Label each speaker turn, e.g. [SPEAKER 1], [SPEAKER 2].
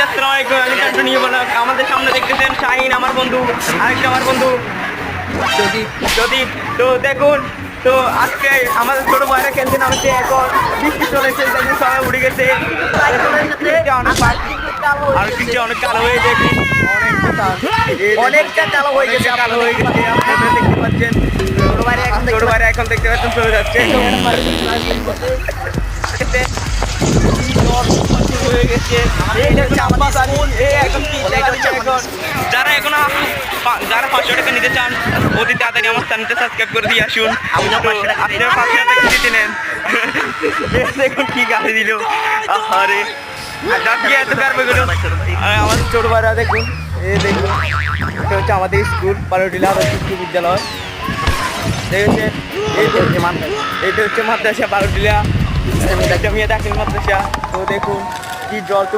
[SPEAKER 1] আসসালামু আলাইকুম, আমি কান্টু নিয়ে বললাম। আমাদের সামনে দেখতেছেন শাহিন আমার বন্ধু, আরেকটা আমার বন্ধু প্রদীপ। তো দেখুন, তো আজকে আমাদের ছোট ভাইরা খেলতে নামছে, এখন বৃষ্টি চলেছে, দেখুন সবাই উড়ে গেছে। আর কিছু অনেক কালো হয়ে গেছে, অনেকটা কালো হয়ে গেছে, কালো হয়ে গেছে। আপনারা দেখতে পাচ্ছেন ছোট ভাইরা এখন দেখতে পাচ্ছেন চলে যাচ্ছে। যারা 500 টাকা নিতে চান অতি তাড়াতাড়ি আমার চ্যানেলটা সাবস্ক্রাইব করে দিয়ে আসুন। আপনারা 500 টাকা দিতে নেন। দেখুন কি গাড়ি দিল, আরে এত কারবে গুলো। আমাদের ছোট ভাইরা দেখুন, দেখুন এটা হচ্ছে আমাদের স্কুল, পারুটিলা শিশু বিদ্যালয়। দেখেছেন, এটা হচ্ছে মাদ্রাসা পারুটিলা জামিয়া দাখিল মাদ্রাসা। তো দেখুন কি জল তো